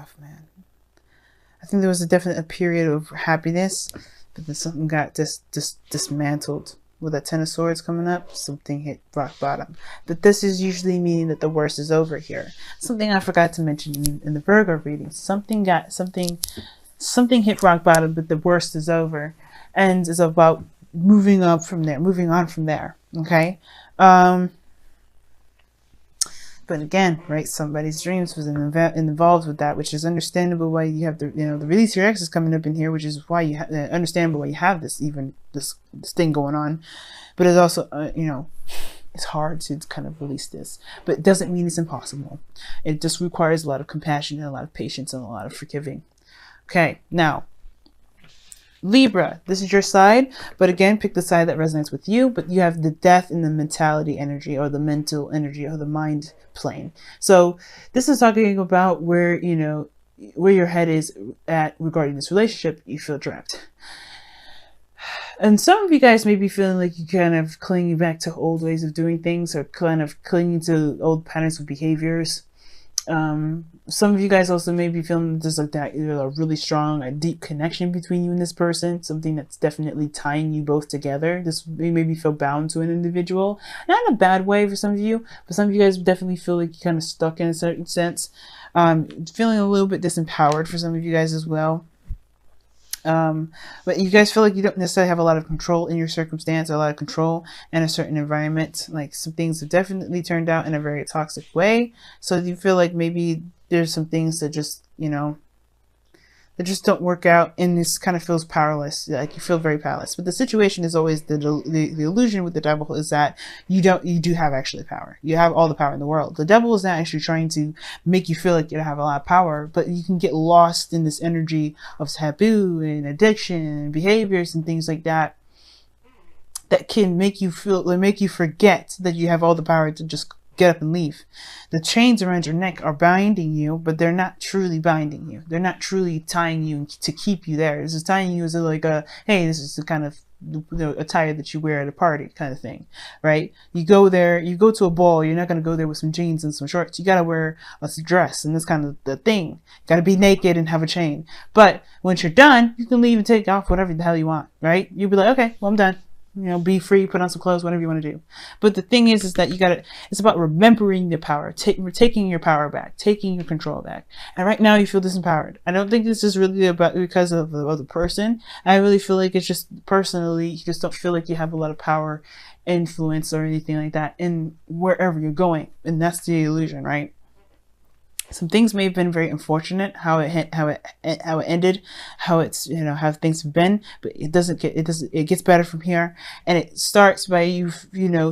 rough, man. I think there was a period of happiness, but then something got dismantled. With that Ten of Swords coming up, something hit rock bottom. But this is usually meaning that the worst is over here. Something I forgot to mention in the Virgo reading. Something hit rock bottom, but the worst is over. And it's about moving on from there. Okay? But again, right, somebody's dreams was involved with that, which is understandable why you have the release your ex is coming up in here, which is why you understandable why you have this thing going on. But it's also it's hard to kind of release this, but it doesn't mean it's impossible. It just requires a lot of compassion and a lot of patience and a lot of forgiving. Okay, now Libra, this is your side, but again, pick the side that resonates with you. But you have the death in the mentality energy, or the mental energy, or the mind plane. So this is talking about where your head is at regarding this relationship. You feel trapped, and some of you guys may be feeling like you kind of clinging back to old ways of doing things, or kind of clinging to old patterns of behaviors. Some of you guys also may be feeling there's like that, a really strong, a deep connection between you and this person, something that's definitely tying you both together. This may maybe feel bound to an individual, not in a bad way for some of you, but some of you guys definitely feel like you're kind of stuck in a certain sense, feeling a little bit disempowered for some of you guys as well. But you guys feel like you don't necessarily have a lot of control in your circumstance, or a lot of control in a certain environment. Like some things have definitely turned out in a very toxic way. So you feel like maybe there's some things that just, that just don't work out, and this kind of feels powerless. Like you feel very powerless. But the situation is always the illusion with the devil is that you do have actually power. You have all the power in the world. The devil is not actually trying to make you feel like you have a lot of power, but you can get lost in this energy of taboo and addiction and behaviors and things like that can make you forget that you have all the power to just get up and leave. The chains around your neck are binding you, but they're not truly binding you. They're not truly tying you to keep you there. This is tying you as hey, this is the kind of attire that you wear at a party kind of thing, right? You go there, you go to a ball, you're not going to go there with some jeans and some shorts. You got to wear a dress, and that's kind of the thing. You got to be naked and have a chain. But once you're done, you can leave and take off whatever the hell you want, right? You'll be like, okay, well, I'm done. Be free, put on some clothes, whatever you want to do. But the thing is that it's about remembering the power, taking your power back, taking your control back. And right now you feel disempowered. I don't think this is really because of the other person. I really feel like it's just personally, you just don't feel like you have a lot of power, influence, or anything like that in wherever you're going. And that's the illusion, right? Some things may have been very unfortunate, how it ended, how things have been, but it gets better from here. And it starts by you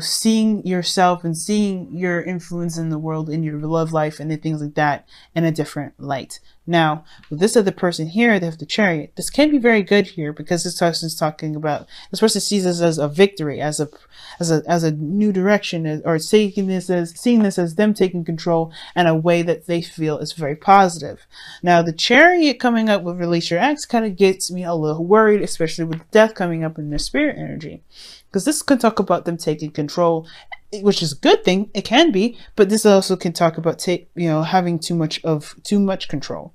seeing yourself and seeing your influence in the world, in your love life and things like that in a different light. Now, with this other person here, they have the Chariot. This can be very good here, because this person is talking about, this person sees this as a victory, as a new direction, or seeing this as them taking control in a way that they feel is very positive. Now, the Chariot coming up with release your ex kind of gets me a little worried, especially with death coming up in their spirit energy, because this can talk about them taking control, which is a good thing. It can be, but this also can talk about having too much control.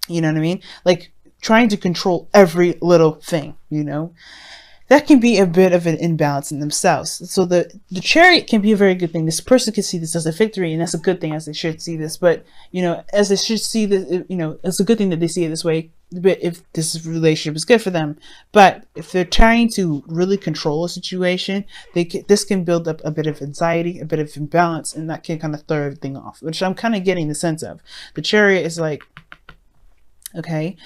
You know what I mean? Like trying to control every little thing, that can be a bit of an imbalance in themselves. So the Chariot can be a very good thing. This person can see this as a victory, and that's a good thing, as they should see this. But, as they should see this, it's a good thing that they see it this way, but if this relationship is good for them. But if they're trying to really control a situation, this can build up a bit of anxiety, a bit of imbalance, and that can kind of throw everything off, which I'm kind of getting the sense of. The Chariot is like, okay,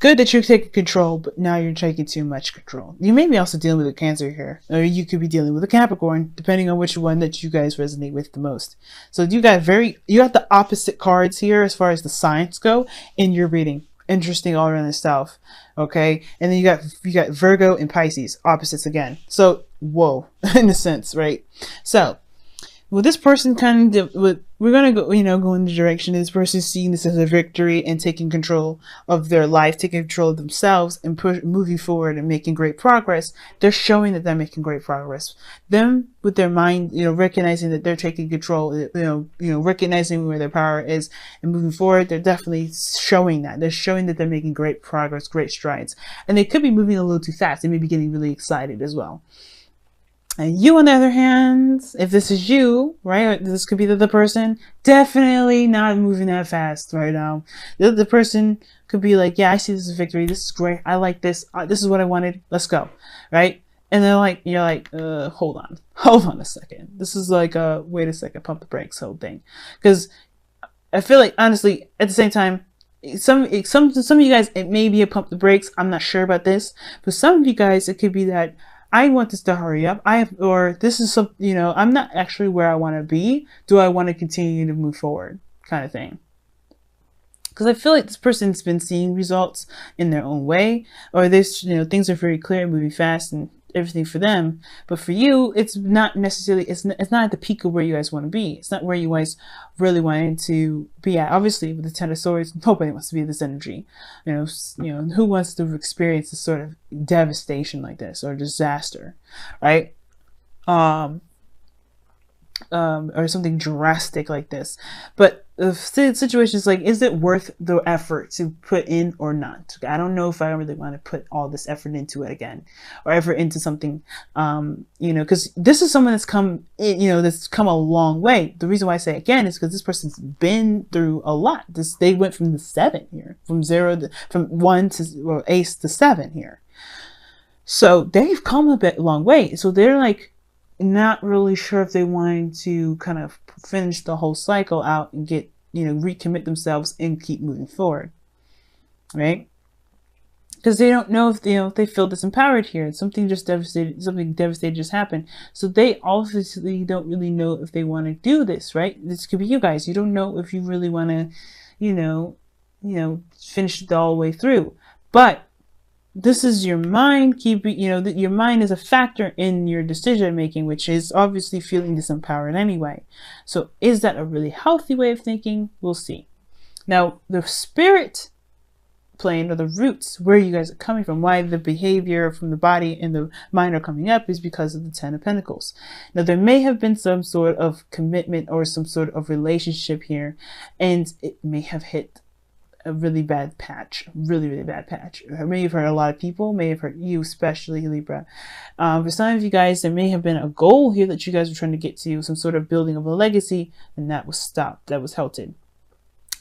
good that you're taking control, but now you're taking too much control. You may be also dealing with a Cancer here, or you could be dealing with a Capricorn, depending on which one that you guys resonate with the most. So you got the opposite cards here as far as the signs go in your reading. Interesting all around itself. Okay, and then you got Virgo and Pisces, opposites again. So whoa, in a sense, right? So well, this person kind of, we're going to go, go in the direction of this person seeing this as a victory and taking control of their life, taking control of themselves and moving forward and making great progress. They're showing that they're making great progress. Them with their mind, recognizing that they're taking control, recognizing where their power is and moving forward. They're definitely showing that. They're showing that they're making great progress, great strides. And they could be moving a little too fast. They may be getting really excited as well. And you, on the other hand, if this is you, right, this could be the person, definitely not moving that fast right now. The person could be like, yeah, I see this as a victory. This is great. I like this. This is what I wanted. Let's go. Right? And they're like, you're like, hold on a second. This is like, wait a second, pump the brakes, whole thing. Because I feel like, honestly, at the same time, some of you guys, it may be a pump the brakes. I'm not sure about this. But some of you guys, it could be that, I want this to hurry up. Or this is some, I'm not actually where I want to be. Do I want to continue to move forward? Kind of thing. Because I feel like this person's been seeing results in their own way, or this, things are very clear, moving fast and everything for them. But for you, it's not necessarily, it's not at the peak of where you guys want to be. It's not where you guys really wanted to be at. Obviously, with the Ten of Swords, nobody wants to be in this energy. Who wants to experience this sort of devastation like this or disaster, right? Or something drastic like this. But the situation is like, is it worth the effort to put in or not? I don't know if I really want to put all this effort into it again, or effort into something, because this is someone that's come, that's come a long way. The reason why I say again is because this person's been through a lot. They went from the 7 here, from 1 to ace to 7 here. So they've come a long way. So they're like, not really sure if they wanted to kind of finish the whole cycle out and get, recommit themselves and keep moving forward, right? Because they don't know if they feel disempowered here. Something devastating just happened. So they obviously don't really know if they want to do this, right? This could be you guys. You don't know if you really want to, finish it all the way through. But this is your mind your mind is a factor in your decision making, which is obviously feeling disempowered anyway. So is that a really healthy way of thinking? We'll see. Now, the spirit plane, or the roots where you guys are coming from, why the behavior from the body and the mind are coming up, is because of the 10 of Pentacles. Now, there may have been some sort of commitment or some sort of relationship here, and it may have hit a really bad patch, really bad patch. It may have hurt a lot of people, may have hurt you, especially Libra. For some of you guys, there may have been a goal here that you guys were trying to get to, some sort of building of a legacy, and that was stopped, that was halted.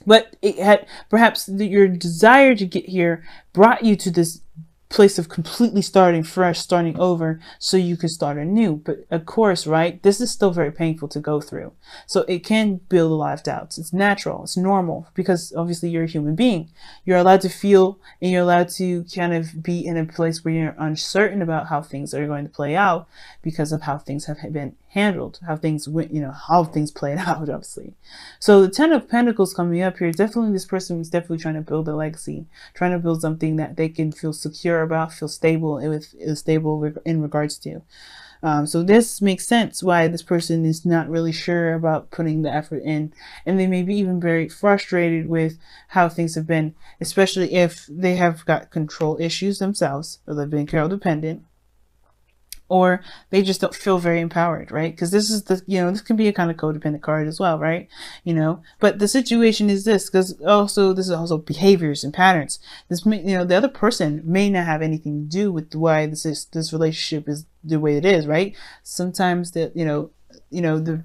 But it had, perhaps your desire to get here brought you to this place of completely starting fresh, starting over, so you can start anew. But of course, right, this is still very painful to go through. So it can build a lot of doubts. It's natural, it's normal, because obviously you're a human being. You're allowed to feel, and you're allowed to kind of be in a place where you're uncertain about how things are going to play out because of how things have been handled, how things went, how things played out, obviously. So the 10 of Pentacles coming up here, definitely this person is definitely trying to build a legacy, trying to build something that they can feel secure about, feel stable in regards to. So this makes sense why this person is not really sure about putting the effort in, and they may be even very frustrated with how things have been, especially if they have got control issues themselves, or they've been codependent, or they just don't feel very empowered, right? Because this is the, this can be a kind of codependent card as well, right? But the situation is this, because this is also behaviors and patterns. This may, the other person may not have anything to do with why this relationship is the way it is, right? Sometimes that,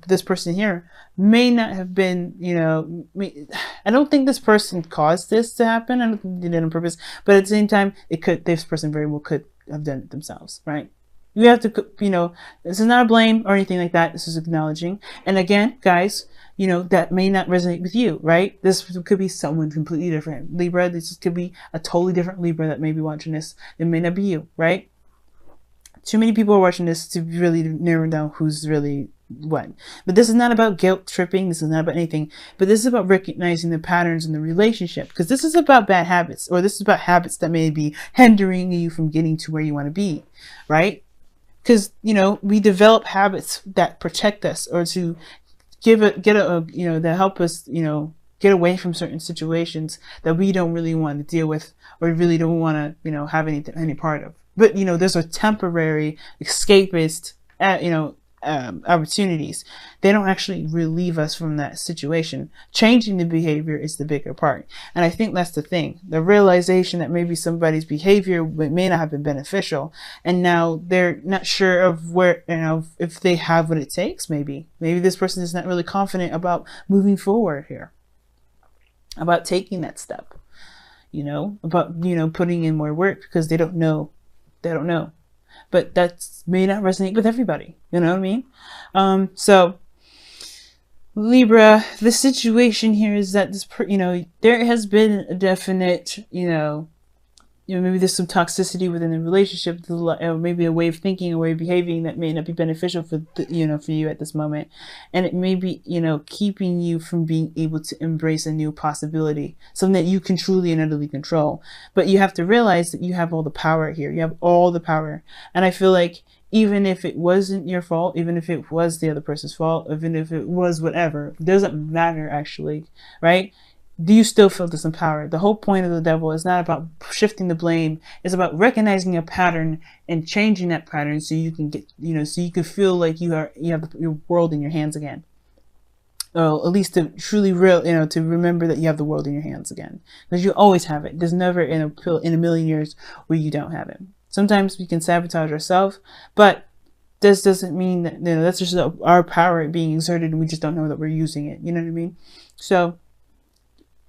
this person here may not have been, I don't think this person caused this to happen. I don't think they did it on purpose, but at the same time, this person very well could have done it themselves, right? You have to, this is not a blame or anything like that. This is acknowledging. And again, guys, that may not resonate with you, right? This could be someone completely different. Libra, this could be a totally different Libra that may be watching this. It may not be you, right? Too many people are watching this to really narrow down who's really what. But this is not about guilt tripping. This is not about anything. But this is about recognizing the patterns in the relationship. Because this is about bad habits, or this is about habits that may be hindering you from getting to where you want to be, right? because, you know, we develop habits that protect us, or to you know, that help us, you know, get away from certain situations that we don't really want to deal with, or really don't want to, you know, have any part of. But, you know, there's a temporary escapist, you know, opportunities. They don't actually relieve us from that situation. Changing the behavior is the bigger part. And I think that's the thing. The realization that maybe somebody's behavior may not have been beneficial, and now they're not sure of where, you know, if they have what it takes. Maybe this person is not really confident about moving forward here, about taking that step, you know, about, you know, putting in more work, because they don't know. But that may not resonate with everybody. You know what I mean? So Libra, the situation here is that you know, there has been a definite, you know, maybe there's some toxicity within the relationship, or maybe a way of thinking, a way of behaving that may not be beneficial for you know, for you at this moment, and it may be, you know, keeping you from being able to embrace a new possibility, something that you can truly and utterly control. But you have to realize that you have all the power here. You have all the power, and I feel like even if it wasn't your fault, even if it was the other person's fault, even if it was whatever, it doesn't matter actually, right? Do you still feel disempowered? The whole point of the devil is not about shifting the blame. It's about recognizing a pattern and changing that pattern, so you can get, you know, so you can feel like you have your world in your hands again. Or at least to truly you know, to remember that you have the world in your hands again, because you always have it. There's never in a million years where you don't have it. Sometimes we can sabotage ourselves, but this doesn't mean that, you know, that's just our power being exerted, and we just don't know that we're using it. You know what I mean? So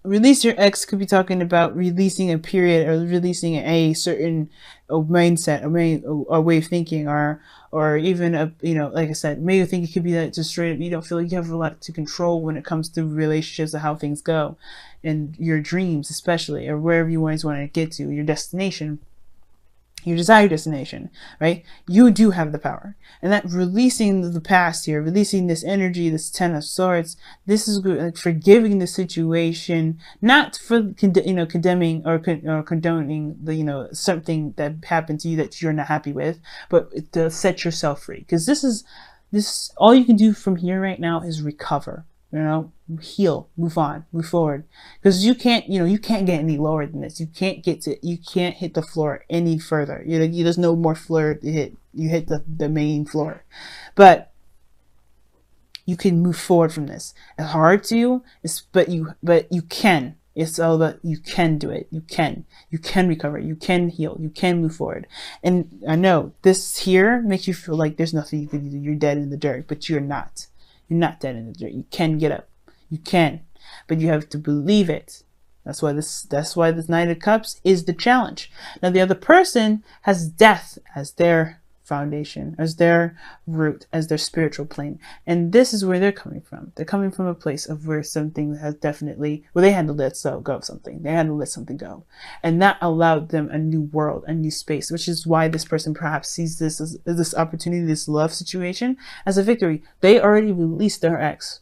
release your ex could be talking about releasing a period, or releasing a certain mindset, a way of thinking, or even a, you know, like I said, maybe you think it could be that just straight up you don't feel like you have a lot to control when it comes to relationships, or how things go, and your dreams especially, or wherever you always want to get to, your destination, your desired destination, right? You do have the power. And that releasing the past here, releasing this energy, this 10 of Swords, this is good, like forgiving the situation, not for, you know, condemning or condoning the, you know, something that happened to you that you're not happy with, but to set yourself free. Because this all you can do from here right now is recover. You know, heal, move on, move forward, because you can't, you know, you can't get any lower than this. You can't hit the floor any further. You know, there's no more floor to hit. You hit the main floor, but you can move forward from this. It's hard to, but you can. It's all about, you can do it. You can recover. You can heal. You can move forward. And I know this here makes you feel like there's nothing you can do. You're dead in the dirt, but you're not. You're not dead in the dirt. You can get up. You can, but you have to believe it. That's why this Knight of Cups is the challenge. Now the other person has death as their foundation, as their root, as their spiritual plane, and this is where they're coming from. They're coming from a place of where something has definitely, well, they had to let go of something. They had to let something go, and that allowed them a new world, a new space, which is why this person perhaps sees this as this opportunity, this love situation, as a victory. They already released their ex.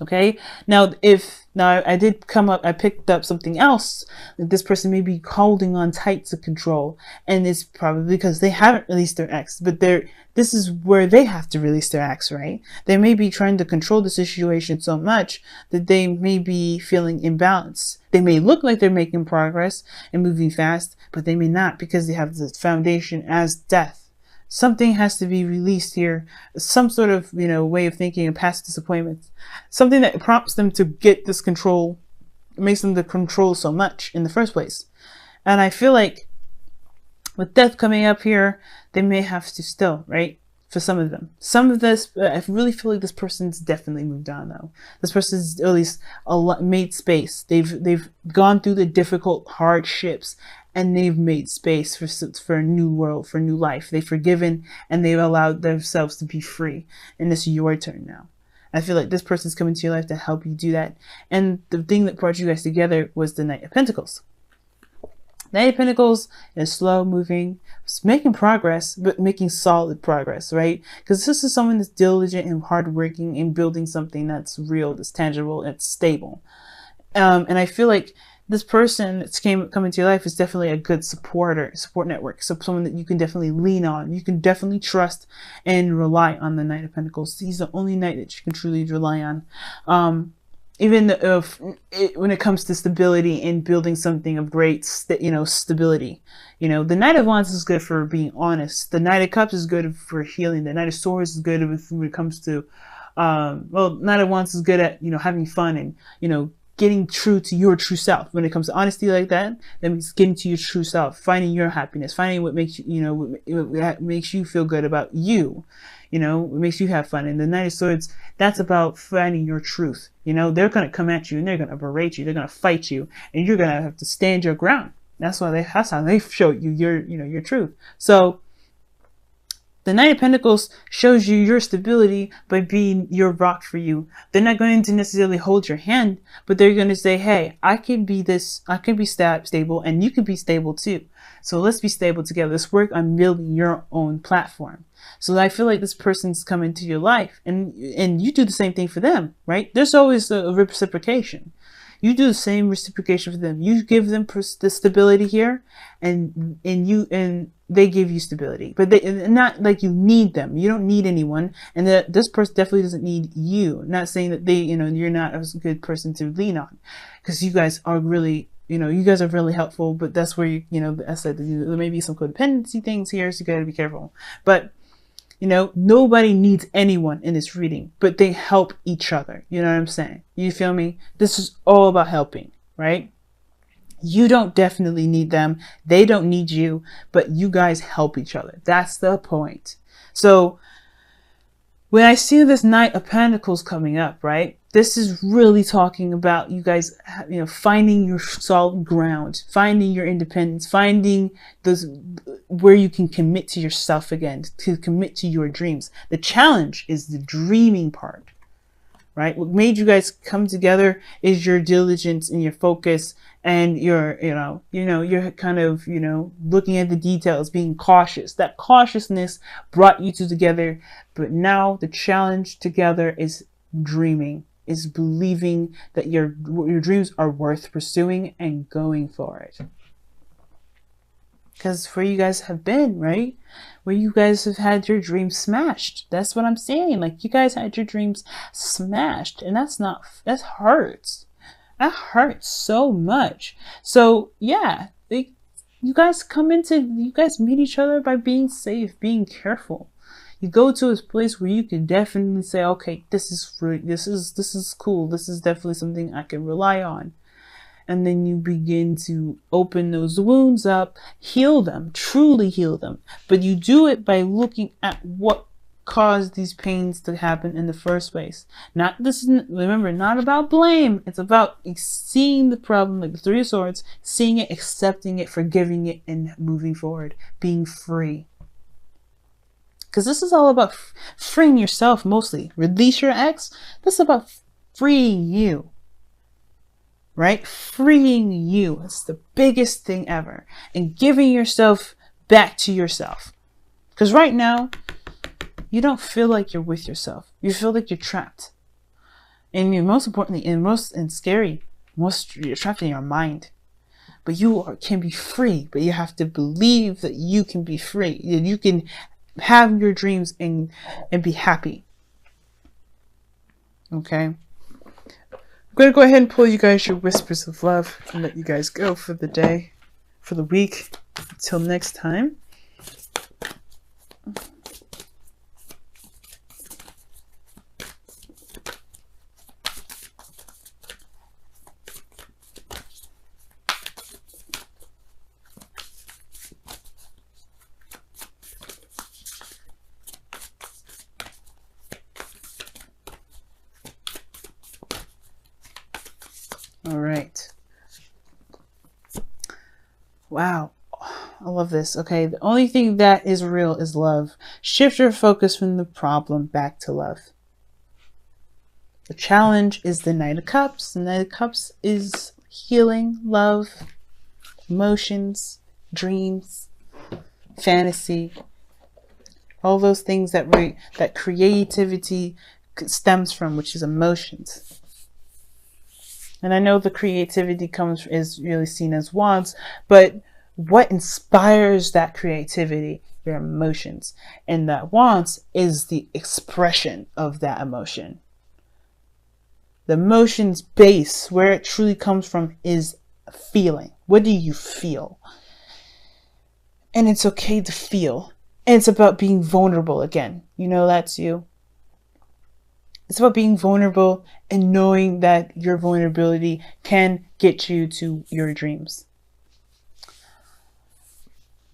Okay, now I picked up something else that this person may be holding on tight to control, and it's probably because they haven't released their ex, but this is where they have to release their ex, right? They may be trying to control the situation so much that they may be feeling imbalanced. They may look like they're making progress and moving fast, but they may not, because they have this foundation as death. Something has to be released here, some sort of, you know, way of thinking, and past disappointments, something that prompts them to get this control, makes them to control so much in the first place. And I feel like with death coming up here, they may have to still, right? For some of them, I really feel like this person's definitely moved on though. This person's at least made space. They've gone through the difficult hardships, and they've made space for a new world, for a new life. They've forgiven, and they've allowed themselves to be free. And it's your turn now. I feel like this person's coming to your life to help you do that. And the thing that brought you guys together was the Knight of Pentacles. Knight of Pentacles is slow moving, it's making progress, but making solid progress, right? Because this is someone that's diligent and hardworking in building something that's real, that's tangible, that's stable. And I feel like this person that's come into your life is definitely a good support network. So someone that you can definitely lean on. You can definitely trust and rely on the Knight of Pentacles. He's the only knight that you can truly rely on. Even when it comes to stability and building something of great, stability. The Knight of Wands is good for being honest. The Knight of Cups is good for healing. The Knight of Swords is good when it comes to, Knight of Wands is good at, having fun and, getting true to your true self. When it comes to honesty like that means getting to your true self, finding your happiness, finding what makes you, what makes you feel good about you. What makes you have fun. And the Knight of Swords, that's about finding your truth. They're going to come at you and they're going to berate you. They're going to fight you and you're going to have to stand your ground. That's how they show you your truth. So the Knight of Pentacles shows you your stability by being your rock for you. They're not going to necessarily hold your hand, but they're going to say, hey, I can be stable and you can be stable too. So let's be stable together. Let's work on building your own platform. So I feel like this person's come into your life and you do the same thing for them, right? There's always a reciprocation. You do the same reciprocation for them. You give them the stability here and they give you stability, but not like you need them. You don't need anyone. And that this person definitely doesn't need you. Not saying that you're not a good person to lean on, because you guys are really, you guys are really helpful, but that's where I said there may be some codependency things here. So you gotta be careful, but nobody needs anyone in this reading, but they help each other. You know what I'm saying? You feel me? This is all about helping, right? You don't definitely need them. They don't need you, but you guys help each other. That's the point. So when I see this Knight of Pentacles coming up, right? This is really talking about you guys, finding your solid ground, finding your independence, finding where you can commit to yourself again, to commit to your dreams. The challenge is the dreaming part, right? What made you guys come together is your diligence and your focus and your, you're kind of, looking at the details, being cautious. That cautiousness brought you two together. But now the challenge together is dreaming, is believing that your dreams are worth pursuing and going for it. Because where you guys have been, right? Where you guys have had your dreams smashed. That's what I'm saying. Like, you guys had your dreams smashed. And that hurts. That hurts so much. So, yeah. You guys meet each other by being safe, being careful. You go to a place where you can definitely say, okay, this is cool. This is definitely something I can rely on. And then you begin to open those wounds up, heal them, truly heal them. But you do it by looking at what caused these pains to happen in the first place. Remember, not about blame. It's about seeing the problem, like the Three of Swords, seeing it, accepting it, forgiving it, and moving forward, being free. Because this is all about freeing yourself mostly. Release your ex. This is about freeing you. Right? Freeing you. It's the biggest thing ever. And giving yourself back to yourself. Because right now, you don't feel like you're with yourself. You feel like you're trapped. And most importantly, you're trapped in your mind. But you can be free. But you have to believe that you can be free. You can have your dreams and be happy. Okay? I'm going to go ahead and pull you guys your whispers of love and let you guys go for the day, for the week. Until next time. All right. Wow. I love this. Okay. The only thing that is real is love. Shift your focus from the problem back to love. The challenge is the Knight of Cups. The Knight of Cups is healing, love, emotions, dreams, fantasy, all those things that creativity stems from, which is emotions. And I know the creativity is really seen as wants, but what inspires that creativity? Your emotions. And that wants is the expression of that emotion. The emotion's base, where it truly comes from, is feeling. What do you feel? And it's okay to feel. And it's about being vulnerable again. You know, that's you. It's about being vulnerable and knowing that your vulnerability can get you to your dreams.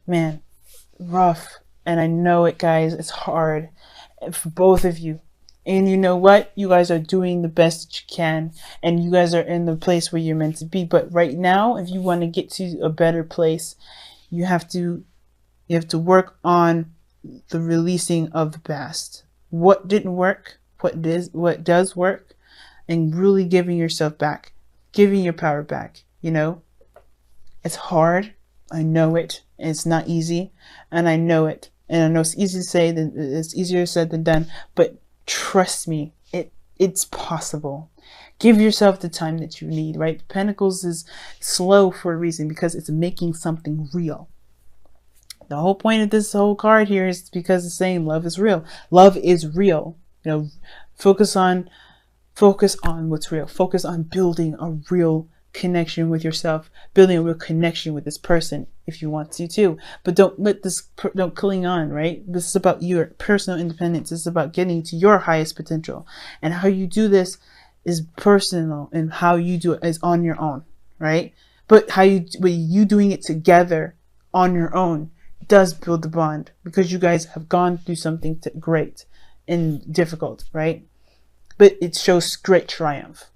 Man, rough. And I know it, guys. It's hard for both of you. And you know what? You guys are doing the best that you can. And you guys are in the place where you're meant to be. But right now, if you want to get to a better place, you have to work on the releasing of the past. What didn't work? What does work? And really giving yourself back. Giving your power back. You know? It's hard. I know it. It's not easy. And I know it. And I know it's easy to say than it's easier said than done. But trust me, it's possible. Give yourself the time that you need, right? Pentacles is slow for a reason, because it's making something real. The whole point of this whole card here is because it's saying love is real. Love is real. You know, focus on what's real. Focus on building a real connection with yourself, building a real connection with this person if you want to too. But don't cling on, right? This is about your personal independence. This is about getting to your highest potential. And how you do this is personal, and how you do it is on your own, right? But you doing it together on your own does build the bond, because you guys have gone through something great and difficult, right? But it shows great triumph.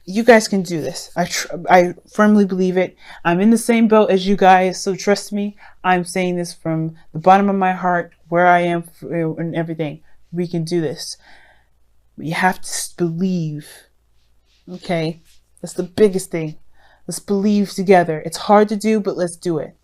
You guys can do this. I firmly believe it. I'm in the same boat as you guys, so trust me. I'm saying this from the bottom of my heart, where I am and everything. We can do this. You have to believe. Okay? That's the biggest thing. Let's believe together. It's hard to do, but let's do it.